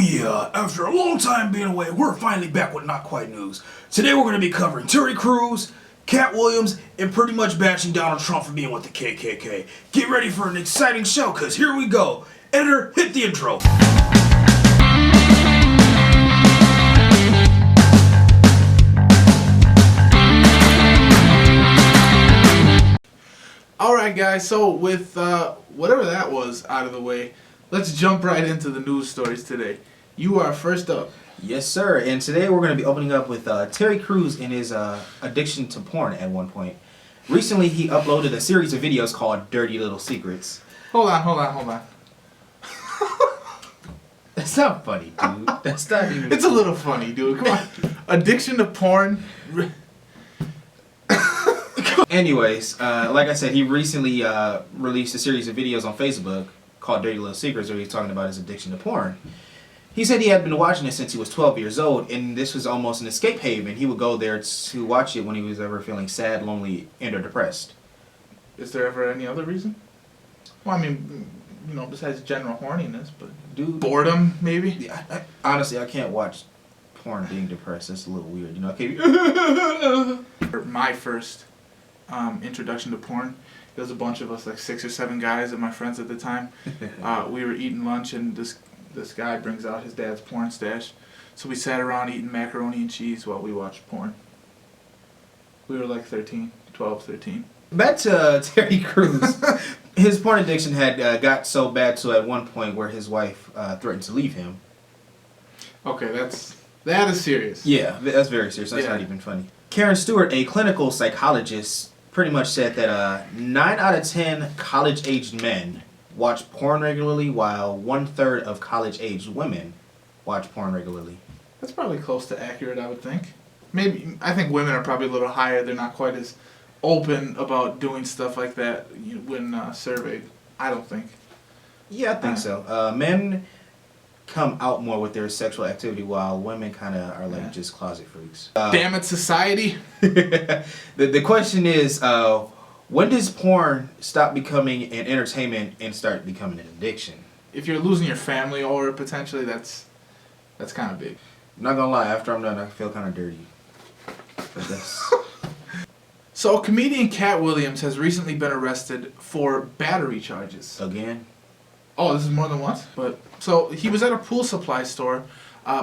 yeah, after a long time being away, we're finally back with Not Quite News. Today we're going to be covering Terry Crews, Katt Williams, and pretty much bashing Donald Trump for being with the KKK. Get ready for an exciting show, because here we go. Editor, hit the intro. Alright guys, so with whatever that was out of the way, let's jump right into the news stories today. You are first up. Yes, sir. And today we're going to be opening up with Terry Crews and his addiction to porn at one point. Recently, he uploaded a series of videos called Dirty Little Secrets. Hold on. That's not funny, dude. That's not even... It's a little funny, dude. Come on. Addiction to porn. Anyways, like I said, he recently released a series of videos on Facebook called Dirty Little Secrets where he's talking about his addiction to porn. He said he had been watching it since he was 12 years old, and this was almost an escape haven. He would go there to watch it when he was ever feeling sad, lonely, and or depressed. Is there ever any other reason? Well, I mean, you know, besides general horniness, but... Dude, boredom, maybe? Yeah, honestly, I can't watch porn being depressed. That's a little weird, you know? I can't... My first introduction to porn, there was a bunch of us, like 6 or 7 guys and my friends at the time. We were eating lunch, and this guy brings out his dad's porn stash. So we sat around eating macaroni and cheese while we watched porn. We were like 12, 13. Back to Terry Crews. His porn addiction had got so bad to at one point where his wife threatened to leave him. Okay, that is serious. Yeah, that's very serious. That's not even funny. Karen Stewart, a clinical psychologist, pretty much said that 9 out of 10 college-aged men watch porn regularly, while 1/3 of college-aged women watch porn regularly. That's probably close to accurate, I would think. Maybe I think women are probably a little higher. They're not quite as open about doing stuff like that when surveyed. I don't think. Yeah, I think so. Men come out more with their sexual activity, while women kind of are like just closet freaks. Damn it, society! The question is, when does porn stop becoming an entertainment and start becoming an addiction? If you're losing your family over it, potentially, that's kind of big. I'm not gonna lie, after I'm done, I feel kind of dirty. But that's... So, comedian Katt Williams has recently been arrested for battery charges. Again? Oh, this is more than once? So, he was at a pool supply store.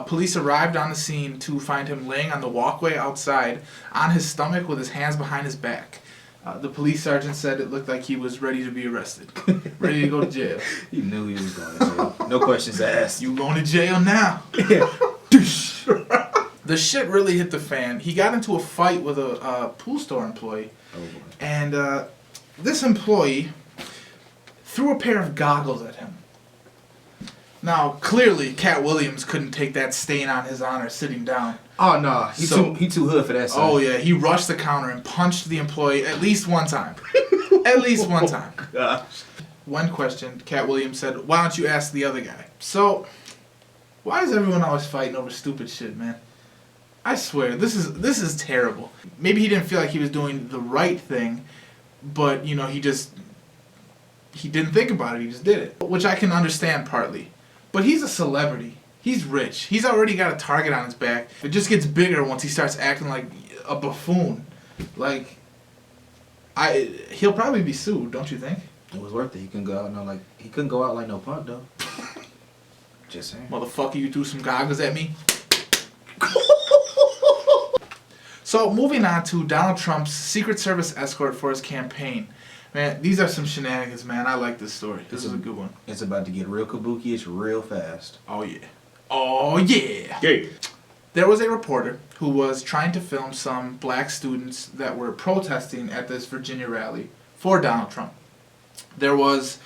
Police arrived on the scene to find him laying on the walkway outside on his stomach with his hands behind his back. The police sergeant said it looked like he was ready to be arrested. Ready to go to jail. He knew he was going to jail. No questions asked. You going to jail now. The shit really hit the fan. He got into a fight with a pool store employee. Oh boy. And this employee threw a pair of goggles at him. Now, clearly, Katt Williams couldn't take that stain on his honor sitting down. Oh, no. He too hood for that, son. Oh, yeah. He rushed the counter and punched the employee at least one time. At least one time. Gosh. When questioned, Katt Williams said, "Why don't you ask the other guy?" So, why is everyone always fighting over stupid shit, man? I swear, this is terrible. Maybe he didn't feel like he was doing the right thing, but, you know, he didn't think about it. He just did it. Which I can understand partly. But he's a celebrity. He's rich. He's already got a target on his back. It just gets bigger once he starts acting like a buffoon. Like, he'll probably be sued, don't you think? It was worth it. He couldn't go out like no punk, though. Just saying. Motherfucker, you threw some goggles at me? So, moving on to Donald Trump's Secret Service escort for his campaign. Man, these are some shenanigans, man. I like this story. This is a good one. It's about to get real kabuki-ish real fast. Oh, yeah. Oh, yeah. Yeah. There was a reporter who was trying to film some black students that were protesting at this Virginia rally for Donald Trump. There was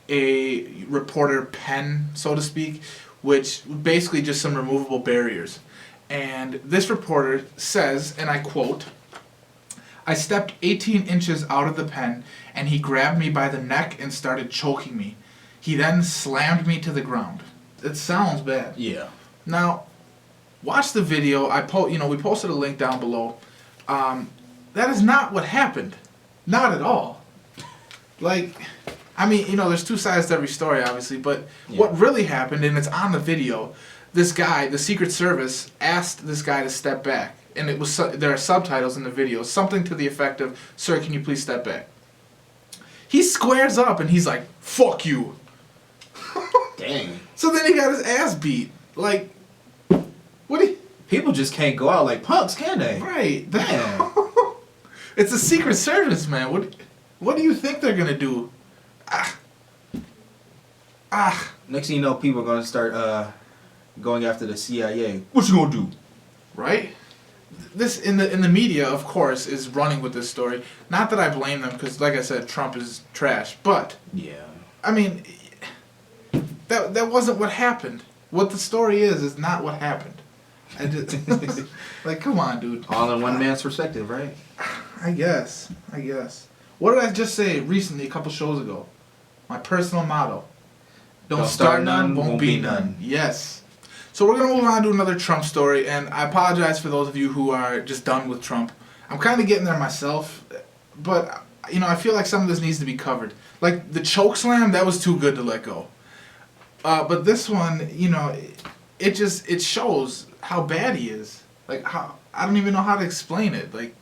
a reporter pen, so to speak, which basically just some removable barriers. And this reporter says, and I quote, "I stepped 18 inches out of the pen, and he grabbed me by the neck and started choking me. He then slammed me to the ground." It sounds bad. Yeah. Now, watch the video. We posted a link down below. That is not what happened. Not at all. Like, I mean, there's two sides to every story, obviously, but what really happened, and it's on the video, this guy, the Secret Service, asked this guy to step back. And it was there are subtitles in the video. Something to the effect of, "Sir, can you please step back?" He squares up and he's like, "Fuck you." Dang. So then he got his ass beat. Like, what do you... People just can't go out like punks, can they? Right. Damn. It's the Secret Service, man. What do you think they're gonna do? Next thing you know, people are gonna start going after the CIA. What you gonna do? Right? This in the media, of course, is running with this story. Not that I blame them, because like I said, Trump is trash. But Yeah. I mean, that wasn't what happened. What the story is not what happened. I just, like, come on, dude. All in one man's perspective, right? I guess. What did I just say recently, a couple shows ago? My personal motto. Don't start none, won't be none. Yes. So we're going to move on to another Trump story, and I apologize for those of you who are just done with Trump. I'm kind of getting there myself, but, I feel like some of this needs to be covered. Like, the choke slam, that was too good to let go. But this one, it shows how bad he is. Like, how I don't even know how to explain it. Like,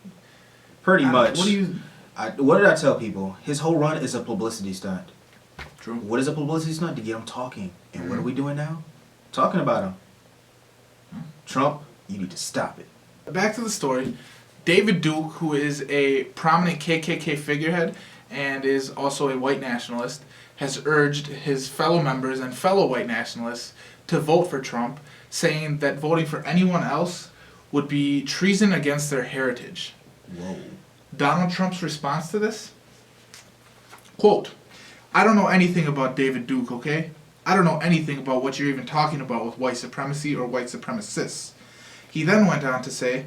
pretty much. What did I tell people? His whole run is a publicity stunt. True. What is a publicity stunt? To get him talking. And what are we doing now? Talking about him. Trump, you need to stop it. Back to the story. David Duke, who is a prominent KKK figurehead and is also a white nationalist, has urged his fellow members and fellow white nationalists to vote for Trump, saying that voting for anyone else would be treason against their heritage. Whoa. Donald Trump's response to this? Quote, "I don't know anything about David Duke, okay? I don't know anything about what you're even talking about with white supremacy or white supremacists." He then went on to say,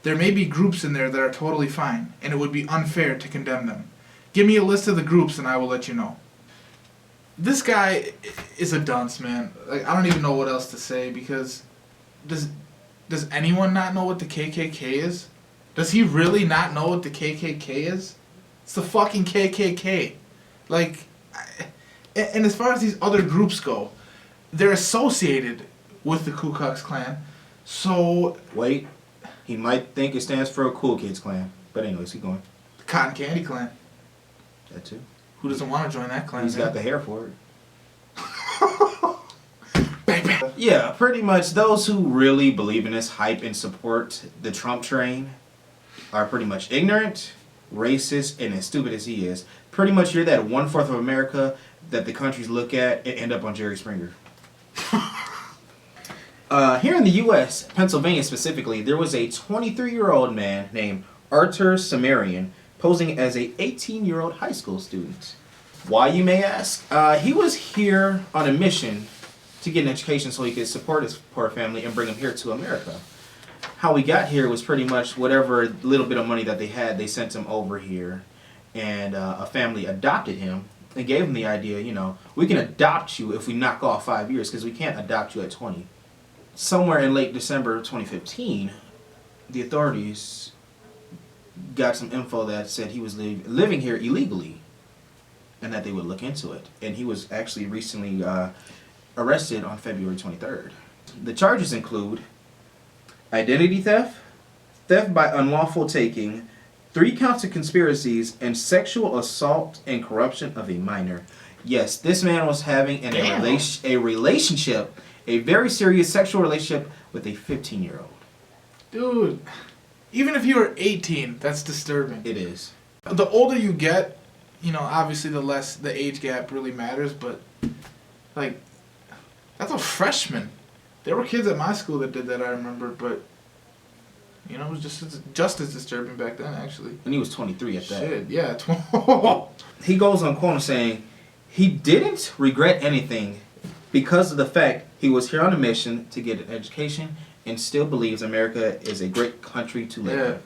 "There may be groups in there that are totally fine, and it would be unfair to condemn them. Give me a list of the groups and I will let you know." This guy is a dunce, man. Like, I don't even know what else to say, because does anyone not know what the KKK is? Does he really not know what the KKK is? It's the fucking KKK. Like, and as far as these other groups go, they're associated with the Ku Klux Klan. So... Wait. He might think it stands for a Cool Kids Clan. But anyways, keep going. The Cotton Candy Clan. That too. Who doesn't want to join that clan? He's got the hair for it. Bang, bang. Yeah, pretty much those who really believe in this hype and support the Trump train are pretty much ignorant, racist, and as stupid as he is. Pretty much you're that 1/4 of America that the countries look at and end up on Jerry Springer. Here in the U.S., Pennsylvania specifically, there was a 23-year-old man named Arthur Sumerian posing as a 18-year-old high school student. Why, you may ask? He was here on a mission to get an education so he could support his poor family and bring him here to America. How we got here was pretty much whatever little bit of money that they had, they sent him over here. And a family adopted him and gave him the idea, we can adopt you if we knock off 5 years, because we can't adopt you at 20. Somewhere in late December of 2015, the authorities got some info that said he was living here illegally and that they would look into it. And he was actually recently arrested on February 23rd. The charges include identity theft, theft by unlawful taking, 3 counts of conspiracies, and sexual assault and corruption of a minor. Yes, this man was having a relationship, a very serious sexual relationship with a 15-year-old. Dude, even if you were 18, that's disturbing. It is. The older you get, obviously the less the age gap really matters, but, like, that's a freshman. There were kids at my school that did that, I remember, but, it was just as disturbing back then, actually. And he was 23 at that. Shit, yeah. He goes on quote saying, he didn't regret anything because of the fact he was here on a mission to get an education and still believes America is a great country to live in.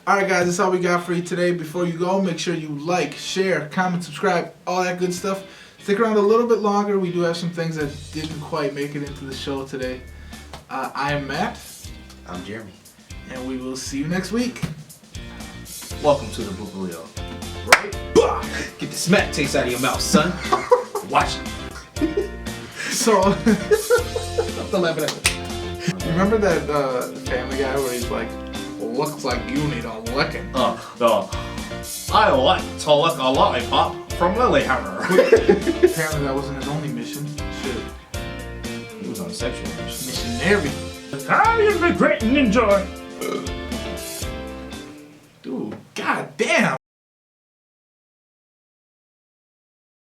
Alright guys, that's all we got for you today. Before you go, make sure you like, share, comment, subscribe, all that good stuff. Stick around a little bit longer. We do have some things that didn't quite make it into the show today. I am Matt. I'm Jeremy. And we will see you next week. Welcome to the Boogaloo. Right? Bah! Get the smack taste out of your mouth, son. Watch it. So, I'm laughing at it. Remember that Family Guy where he's like, looks like you need a licking. I like to lick a lollipop from Lilyhammer. Apparently that wasn't his only mission. Shit. He was on a sexual mission. Missionary. I am the great ninja.